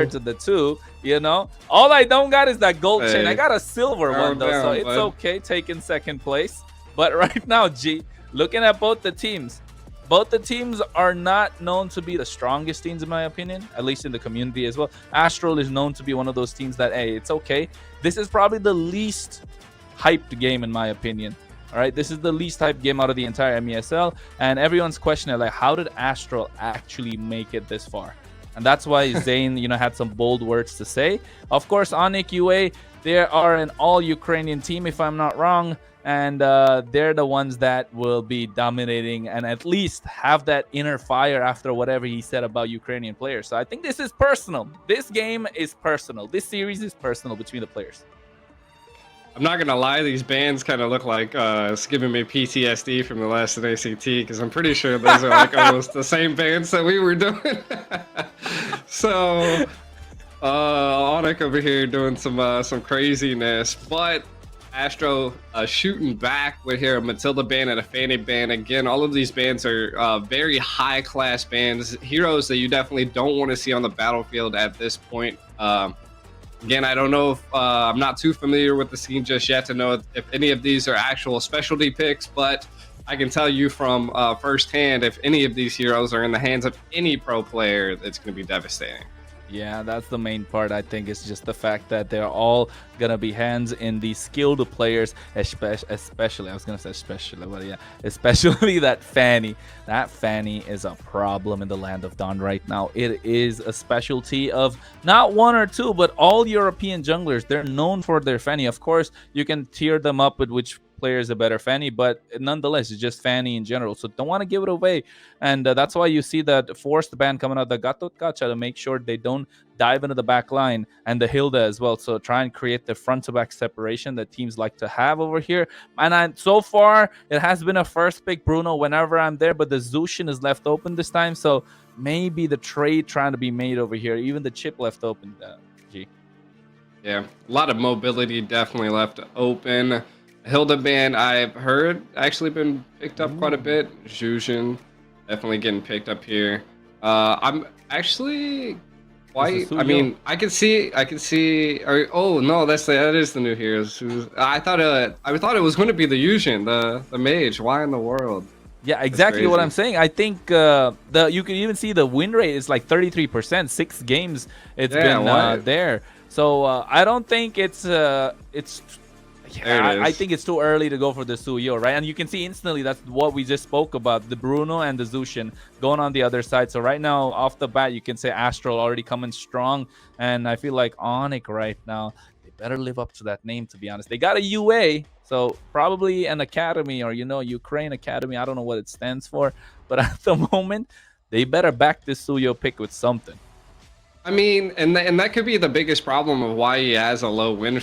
compared to the two, you know. All I don't got is that gold chain. I got a silver one, though, so it's okay taking second place. But right now, G, looking at both the teams are not known to be the strongest teams, in my opinion, at least in the community as well. Astral is known to be one of those teams that, hey, it's okay. This is probably the least hyped game, in my opinion. All right, this is the least hyped game out of the entire MESL, and everyone's questioning, like, how did Astral actually make it this far? And that's why Zane, had some bold words to say. Of course, ONIC UA, they are an all-Ukrainian team, if I'm not wrong, and they're the ones that will be dominating and at least have that inner fire after whatever he said about Ukrainian players. So I think this is personal. This game is personal. This series is personal between the players. I'm not gonna lie, these bands kind of look like it's giving me PTSD from the last ACT, because I'm pretty sure those are like almost the same bands that we were doing. So ONIC over here doing some craziness, but Astro shooting back with here a Matilda band and a Fanny band. Again, all of these bands are very high class bands, heroes that you definitely don't want to see on the battlefield at this point. Again, I don't know if I'm not too familiar with the scene just yet to know if any of these are actual specialty picks, but I can tell you from firsthand, if any of these heroes are in the hands of any pro player, it's going to be devastating. Yeah, that's the main part. I think it's just the fact that they're all gonna be hands in the skilled players, especially I was gonna say especially, but yeah, especially that Fanny. That Fanny is a problem in the land of Dawn right now. It is a specialty of not one or two, but all European junglers. They're known for their Fanny. Of course, you can tier them up with which player is a better Fanny, but nonetheless, it's just Fanny in general. So don't want to give it away, and that's why you see that forced ban coming out the Gatot Kacha to make sure they don't dive into the back line, and the Hilda as well. So try and create the front to back separation that teams like to have over here. And so far, it has been a first pick Bruno whenever I'm there, but the Zushin is left open this time. So maybe the trade trying to be made over here, even the chip left open. G. Yeah, a lot of mobility definitely left open. Hilda band, I've heard, actually been picked up quite a bit. Zhuzhin, definitely getting picked up here. I'm actually quite. I mean, I can see. Or, oh no, that is the new heroes. I thought it was going to be the Yushin, the mage. Why in the world? Yeah, exactly what I'm saying. I think you can even see the win rate is like 33%. 6 games it's been there. So I don't think it's. Yeah, I think it's too early to go for the Suyo, right? And you can see instantly that's what we just spoke about, the Bruno and the Zushin going on the other side. So right now, off the bat, you can say Astral already coming strong. And I feel like ONIC right now, they better live up to that name, to be honest. They got a UA, so probably an academy or, Ukraine Academy. I don't know what it stands for. But at the moment, they better back this Suyo pick with something. I mean, and that could be the biggest problem of why he has a low win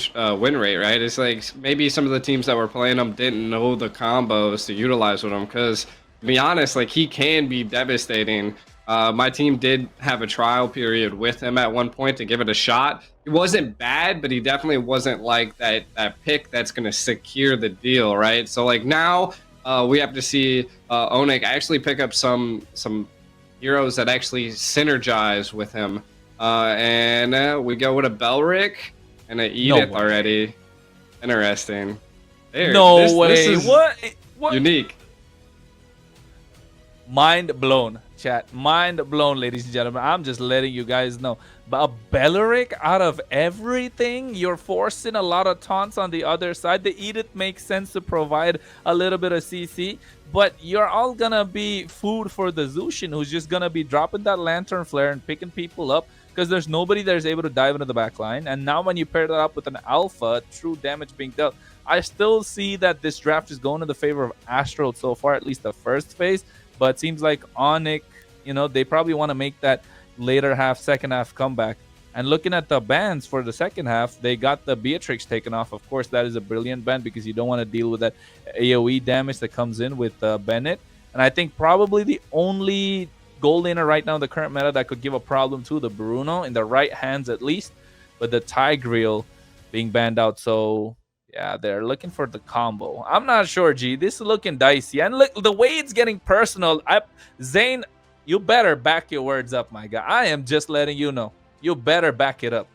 rate, right? It's like maybe some of the teams that were playing him didn't know the combos to utilize with him. Because to be honest, like he can be devastating. My team did have a trial period with him at one point to give it a shot. It wasn't bad, but he definitely wasn't like that pick that's going to secure the deal, right? So like now we have to see ONIC actually pick up some heroes that actually synergize with him. And we go with a Belric and an Edith already. Interesting. There. This is what? Unique. Mind blown, chat. Mind blown, ladies and gentlemen. I'm just letting you guys know. But a Belric out of everything, you're forcing a lot of taunts on the other side. The Edith makes sense to provide a little bit of CC. But you're all going to be food for the Zushin, who's just going to be dropping that Lantern Flare and picking people up. Because there's nobody that is able to dive into the back line. And now when you pair that up with an Alpha, true damage being dealt, I still see that this draft is going in the favor of Astral so far, at least the first phase. But it seems like ONIC, they probably want to make that later half, second half comeback. And looking at the bans for the second half, they got the Beatrix taken off. Of course, that is a brilliant ban because you don't want to deal with that AoE damage that comes in with Bennett. And I think probably the only gold laner right now in the current meta that could give a problem to the Bruno in the right hands at least, but the Tigreal being banned out. So yeah, they're looking for the combo. I'm not sure, G. This is looking dicey, and look the way it's getting personal. Zane, you better back your words up, my guy. I am just letting you know. you better back it up.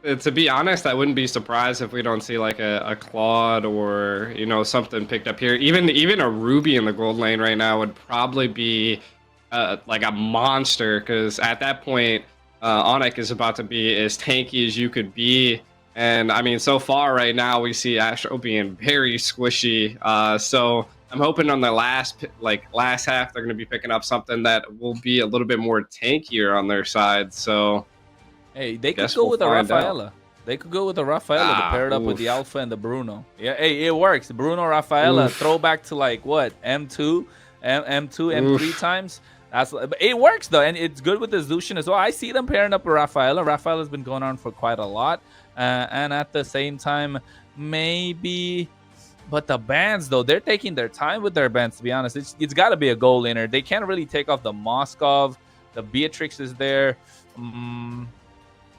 To be honest, I wouldn't be surprised if we don't see like a Claude or something picked up here. Even a Ruby in the gold lane right now would probably be like a monster, because at that point, ONIC is about to be as tanky as you could be. And I mean, so far right now we see Astro being very squishy. So I'm hoping on the last half they're going to be picking up something that will be a little bit more tankier on their side. So. Hey, they could go with a Rafaela. They could go with a Rafaela to pair it up with the Alpha and the Bruno. Yeah, hey, it works. Bruno, Rafaela, throwback to like what, M2, M3 times. It works though, and it's good with the Zushin as well. I see them pairing up with Rafaela. Rafaela's been going on for quite a lot, and at the same time, maybe. But the bans, though, they're taking their time with their bans, to be honest. It's got to be a goal laner. They can't really take off the Moskov. The Beatrix is there.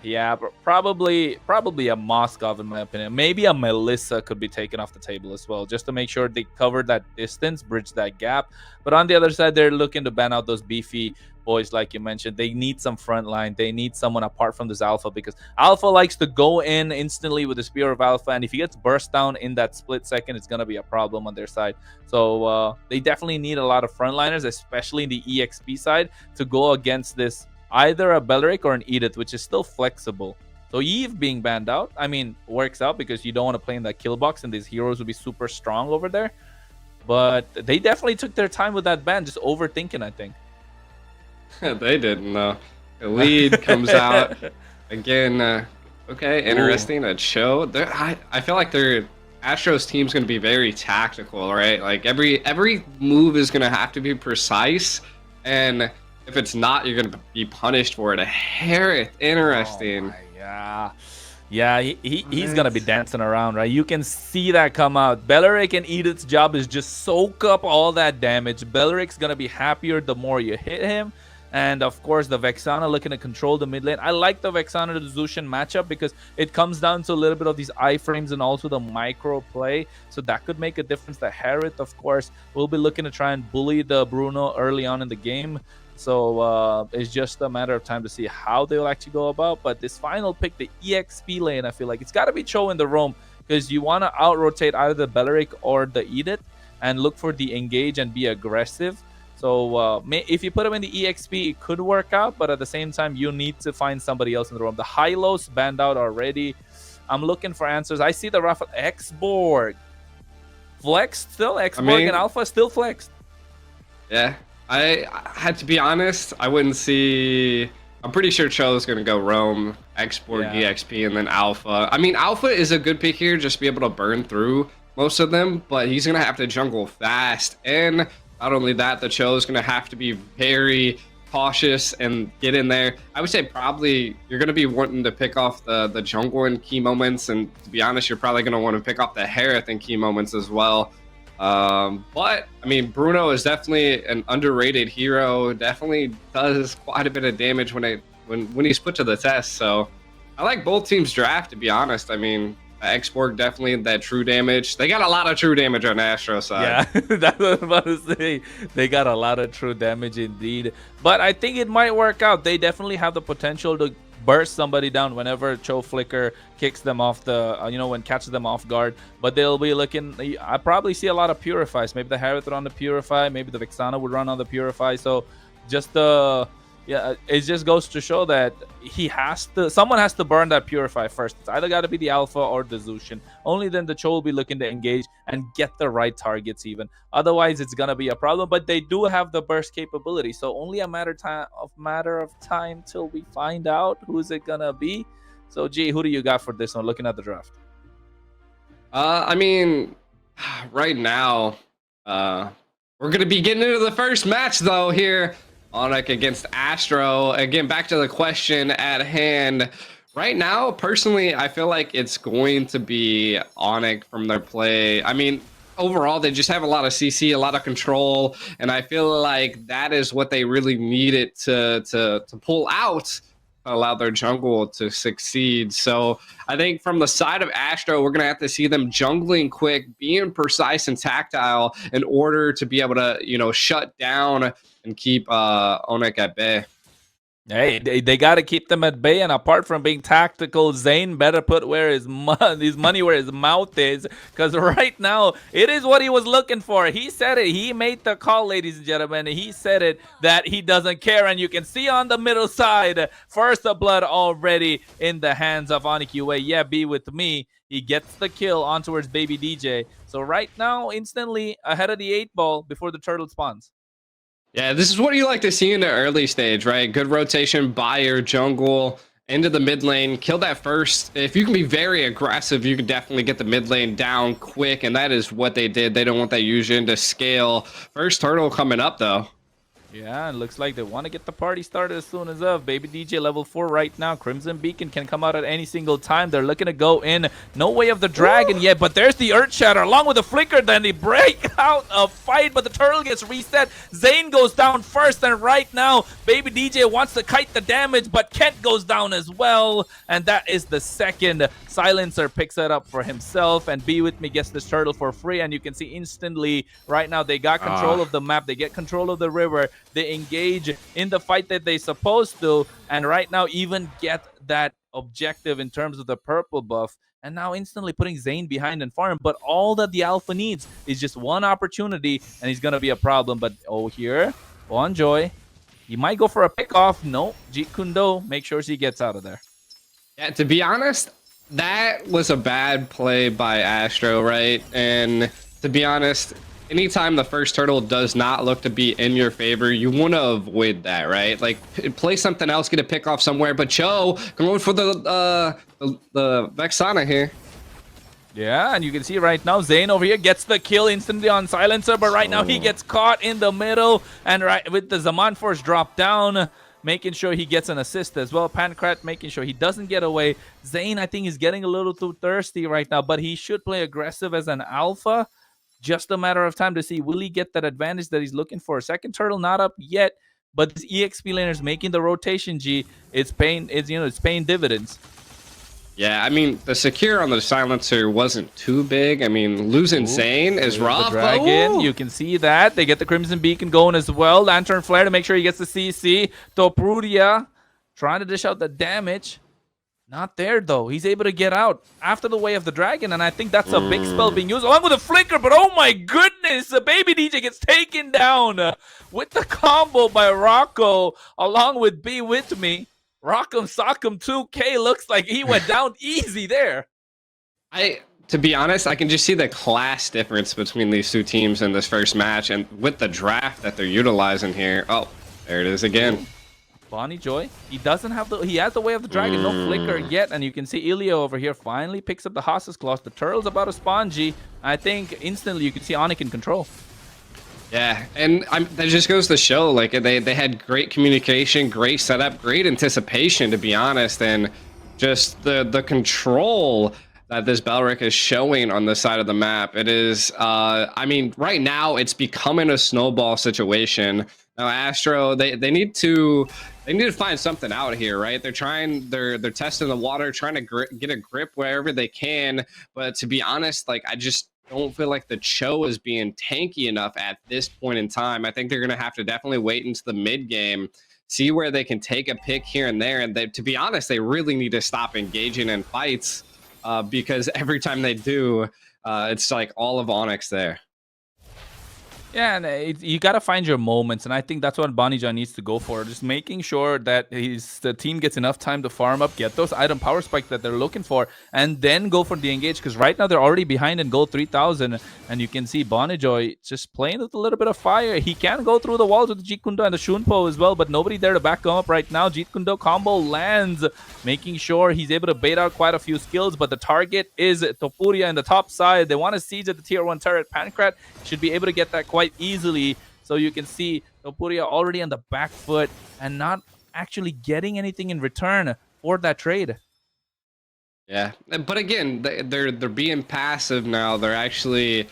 Yeah, probably a Moskov, in my opinion. Maybe a Melissa could be taken off the table as well, just to make sure they cover that distance, bridge that gap. But on the other side, they're looking to ban out those beefy boys, like you mentioned. They need some front line. They need someone apart from this Alpha, because Alpha likes to go in instantly with the Spear of Alpha, and if he gets burst down in that split second, it's going to be a problem on their side. So they definitely need a lot of frontliners, especially in the EXP side, to go against this either a Belleric or an Edith, which is still flexible. So Eve being banned out, I mean, works out because you don't want to play in that kill box, and these heroes will be super strong over there. But they definitely took their time with that ban, just overthinking, I think. They didn't. The lead comes out again. Okay, interesting. A show. I feel like Astro's team's going to be very tactical, right? Like every move is going to have to be precise, and if it's not, you're going to be punished for it. A Harith, interesting. Yeah, he's going to be dancing around, right? You can see that come out. Belleric and Edith's job is just soak up all that damage. Belleric's going to be happier the more you hit him. And of course, the Vexana looking to control the mid lane. I like the Vexana to Zushin matchup because it comes down to a little bit of these iframes and also the micro play. So that could make a difference. The Harith, of course, will be looking to try and bully the Bruno early on in the game. So it's just a matter of time to see how they'll actually go about. But this final pick, the EXP lane, I feel like it's got to be Cho in the roam, because you want to out-rotate either the Belleric or the Edith and look for the engage and be aggressive. So if you put him in the EXP, it could work out, but at the same time, you need to find somebody else in the room. The Hylos banned out already. I'm looking for answers. I see the Rafa X-Borg. Flexed still? X-Borg and Alpha still flexed. Yeah. I had to be honest, I wouldn't see. I'm pretty sure Cho's going to go roam, X-Borg, EXP, and then Alpha. I mean, Alpha is a good pick here, just to be able to burn through most of them, but he's going to have to jungle fast. And not only that, the Cho is going to have to be very cautious and get in there. I would say probably you're going to be wanting to pick off the jungle in key moments, and to be honest, you're probably going to want to pick off the Harith in key moments as well. But I mean, Bruno is definitely an underrated hero. Definitely does quite a bit of damage when he's put to the test. So I like both teams' draft, to be honest. I mean, X-Borg definitely that true damage. They got a lot of true damage on the Astro side. Yeah, that's what I was about to say. They got a lot of true damage indeed. But I think it might work out. They definitely have the potential to burst somebody down whenever Cho Flicker kicks them off the, when catches them off guard. But they'll be looking, I probably see a lot of Purifies. Maybe the Harith would run the Purify. Maybe the Vexana would run on the Purify. So just it just goes to show that someone has to burn that Purify first. It's either got to be the Alpha or the Zushin. Only then the Cho will be looking to engage and get the right targets even. Otherwise, it's going to be a problem. But they do have the burst capability. So only a matter of time till we find out who's it going to be. So, G, who do you got for this one, looking at the draft? I mean, right now, we're going to be getting into the first match, though, here. ONIC against Astro. Again, back to the question at hand. Right now, personally, I feel like it's going to be ONIC from their play. I mean, overall, they just have a lot of CC, a lot of control, and I feel like that is what they really needed to pull out to allow their jungle to succeed. So I think from the side of Astro, we're going to have to see them jungling quick, being precise and tactile in order to be able to, shut down and keep ONIC at bay. Hey, they got to keep them at bay, and apart from being tactical, Zane better put where his money where his mouth is, because right now it is what he was looking for. He said it. He made the call, ladies and gentlemen. He said it that he doesn't care, and you can see on the middle side, first the blood already in the hands of ONIC UA. Yeah, be with me. He gets the kill on towards Baby DJ. So right now, instantly ahead of the 8 ball before the turtle spawns. Yeah, this is what you like to see in the early stage, right? Good rotation by your jungle into the mid lane. Kill that first. If you can be very aggressive, you can definitely get the mid lane down quick, and that is what they did. They don't want that Yujin to scale. First turtle coming up, though. Yeah, it looks like they want to get the party started as soon as of. Baby DJ level 4 right now. Crimson Beacon can come out at any single time. They're looking to go in. No way of the dragon yet, but there's the Earth Shatter along with the Flicker. Then they break out a fight, but the turtle gets reset. Zane goes down first, and right now, Baby DJ wants to kite the damage, but Kent goes down as well. And that is the second. Silencer picks it up for himself, and Be With Me gets this turtle for free. And you can see instantly right now they got control of the map. They get control of the river. They engage in the fight that they supposed to, and right now even get that objective in terms of the purple buff, and now instantly putting Zane behind and farm. But all that the alpha needs is just one opportunity, and he's gonna be a problem. But here, Bonjoy, he might go for a pick off. No, Jeet Kundo, make sure she gets out of there. Yeah, to be honest, that was a bad play by Astro, right? And to be honest, anytime the first turtle does not look to be in your favor, you want to avoid that, right? Like, play something else, get a pick off somewhere. But Cho going for the Vexana here. Yeah, and you can see right now Zane over here gets the kill instantly on Silencer, but right now he gets caught in the middle, and right with the Zaman Force drop down, making sure he gets an assist as well. Pancrat making sure he doesn't get away. Zane, I think, is getting a little too thirsty right now, but he should play aggressive as an alpha. Just a matter of time to see, will he get that advantage that he's looking for? Second turtle not up yet, but this EXP laner is making the rotation, G. It's paying dividends. Yeah, I mean, the secure on the Silencer wasn't too big. I mean, losing Zane is rough. Dragon, you can see that. They get the Crimson Beacon going as well. Lantern Flare to make sure he gets the CC. Topuria trying to dish out the damage. Not there, though. He's able to get out after the Way of the Dragon, and I think that's a big spell being used, along with a Flicker, but oh my goodness, the Baby DJ gets taken down with the combo by Rocco, along with Be With Me. Rock'em Sock'em 2K looks like he went down easy there. To be honest, I can just see the class difference between these two teams in this first match, and with the draft that they're utilizing here. Oh, there it is again. Bonnie Joy, he doesn't have he has the Way of the Dragon, no Flicker yet, and you can see Ilio over here finally picks up the Haas's Claws. The turtle's about to spawn, G. I think instantly you can see ONIC in control. Yeah, and that just goes to show, like, they had great communication, great setup, great anticipation, to be honest, and just the control that this Belric is showing on this side of the map. It is, I mean, right now it's becoming a snowball situation. Now, Astro, they need to find something out here, right? They're testing the water, trying to get a grip wherever they can. But to be honest, like, I just don't feel like the Cho is being tanky enough at this point in time. I think they're going to have to definitely wait into the mid game, see where they can take a pick here and there. And to be honest, they really need to stop engaging in fights because every time they do, it's like all of ONIC there. Yeah, and you got to find your moments, and I think that's what Bonnie John needs to go for. Just making sure that the team gets enough time to farm up, get those item power spikes that they're looking for, and then go for the engage, because right now they're already behind in gold 3,000, and you can see Bonnie Joy just playing with a little bit of fire. He can go through the walls with the Jeet Kundo and the Shunpo as well, but nobody there to back him up right now. Jeet Kundo combo lands, making sure he's able to bait out quite a few skills, but the target is Topuria in the top side. They want to siege at the tier 1 turret. Pancrat should be able to get that quite easily. So you can see Topuria already on the back foot and not actually getting anything in return for that trade. Yeah, but again, they're being passive now. They're actually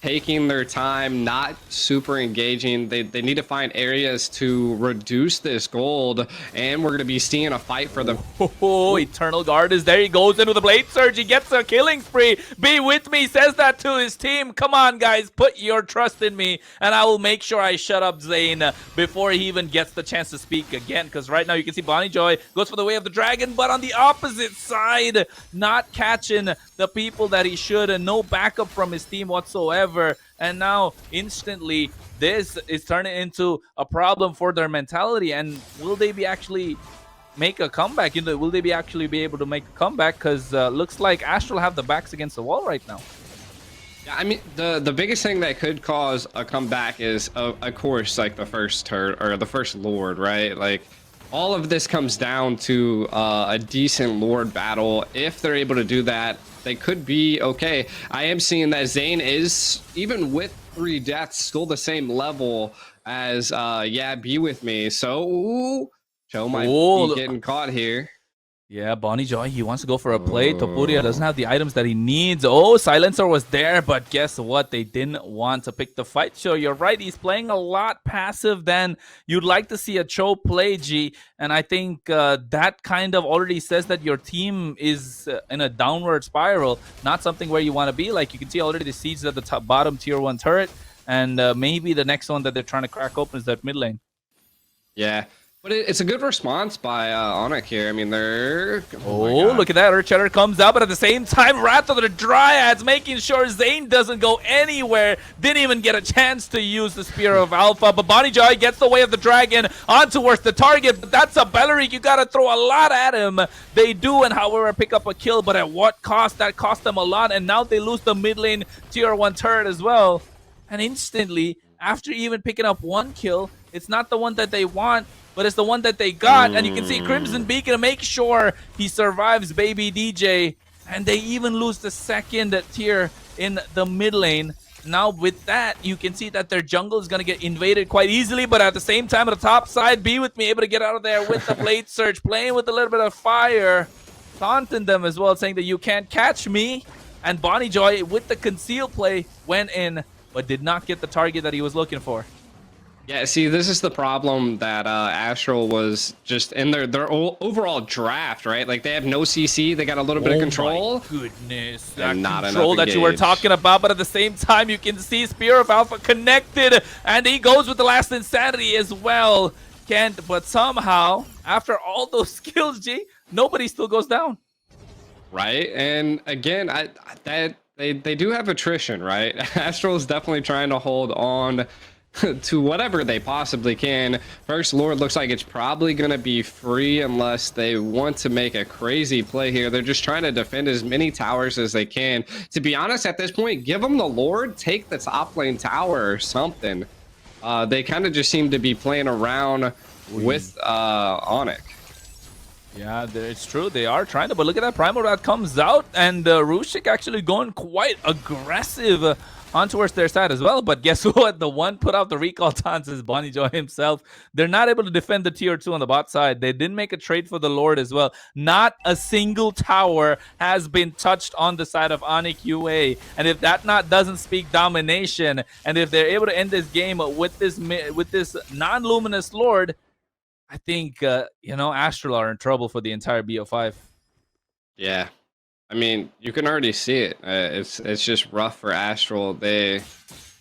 taking their time, not super engaging. They need to find areas to reduce this gold, and we're going to be seeing a fight for the... Oh, Eternal Guard is there. He goes into the Blade Surge. He gets a killing spree. Be with me, says that to his team. Come on, guys, put your trust in me, and I will make sure I shut up Zane before he even gets the chance to speak again, because right now you can see Bonnie Joy goes for the way of the dragon, but on the opposite side, not catching the people that he should, and no backup from his team whatsoever. And now instantly this is turning into a problem for their mentality. And will they be actually make a comeback? Will they be actually be able to make a comeback? Because looks like Astral have the backs against the wall right now. Yeah, I mean, the biggest thing that could cause a comeback is, of course, like the first turret or the first Lord, right? Like, all of this comes down to a decent Lord battle. If they're able to do that, they could be okay. I am seeing that Zane is, even with 3 deaths, still the same level as, yeah, Be With Me. So, Joe might be getting caught here. Yeah, Bonnie Joy, he wants to go for a play. Topuria doesn't have the items that he needs. Oh, Silencer was there, but guess what? They didn't want to pick the fight. So you're right, he's playing a lot passive than you'd like to see a Cho play, G. And I think that kind of already says that your team is in a downward spiral, not something where you want to be. Like, you can see already the siege at the top, bottom tier 1 turret. And maybe the next one that they're trying to crack open is that mid lane. Yeah. But it's a good response by ONIC here. I mean, they're... Oh, look at that. Earthshatter comes out, but at the same time, Wrath of the Dryads making sure Zane doesn't go anywhere. Didn't even get a chance to use the Spear of Alpha. But Bonnie Joy gets the way of the dragon on towards the target. But that's a Belleric. You got to throw a lot at him. They do, and however, pick up a kill. But at what cost? That cost them a lot. And now they lose the mid lane tier 1 turret as well. And instantly, after even picking up 1 kill, it's not the one that they want, but it's the one that they got. And you can see Crimson Beacon to make sure he survives Baby DJ. And they even lose the 2nd tier in the mid lane. Now with that, you can see that their jungle is going to get invaded quite easily. But at the same time, at the top side, Be With Me able to get out of there with the Blade Surge, playing with a little bit of fire, taunting them as well, saying that you can't catch me. And Bonnie Joy, with the conceal play, went in, but did not get the target that he was looking for. Yeah, see, this is the problem that Astral was just in their overall draft, right? Like, they have no CC, they got a little bit of control. My goodness, that not control that you were talking about, but at the same time, you can see Spear of Alpha connected, and he goes with the last Insanity as well. Can't, but somehow, after all those skills, G, nobody still goes down. Right, and again, they do have attrition, right? Astral is definitely trying to hold on to whatever they possibly can. First Lord looks like it's probably going to be free unless they want to make a crazy play here. They're just trying to defend as many towers as they can. To be honest, at this point, give them the Lord, take the top lane tower or something. They kind of just seem to be playing around with ONIC. Yeah, it's true. They are trying to, but look at that Primal Rat comes out, and Rushik actually going quite aggressive on towards their side as well. But guess what? The one put out the recall taunts is Bonnie Joy himself. They're not able to defend the tier 2 on the bot side. They didn't make a trade for the Lord as well. Not a single tower has been touched on the side of ONIC UA. And if that doesn't speak domination, and if they're able to end this game with this non-luminous Lord, I think, Astral are in trouble for the entire BO5. Yeah. I mean, you can already see it. It's just rough for Astral. They,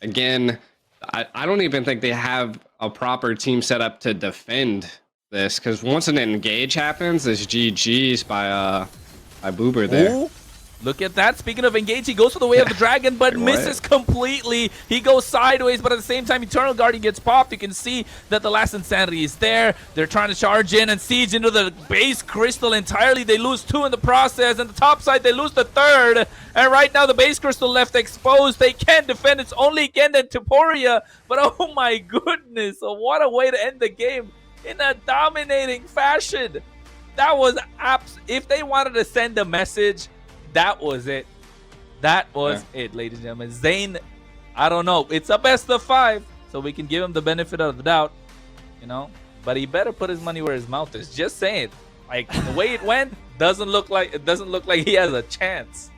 again, I don't even think they have a proper team set up to defend this, because once an engage happens, there's GG's by Boober there. Ooh. Look at that. Speaking of engage, he goes for the way of the dragon, but misses completely. He goes sideways, but at the same time, Eternal Guardian gets popped. You can see that the last Insanity is there. They're trying to charge in and siege into the base crystal entirely. They lose 2 in the process, and the top side, they lose the 3rd. And right now, the base crystal left exposed. They can't defend. It's only again and Topuria. But oh my goodness, what a way to end the game in a dominating fashion. That was if they wanted to send a message, that was it. That was it, ladies and gentlemen. Zane, I don't know. It's a best of 5, so we can give him the benefit of the doubt, But he better put his money where his mouth is. Just saying. Like, the way it went doesn't look like he has a chance.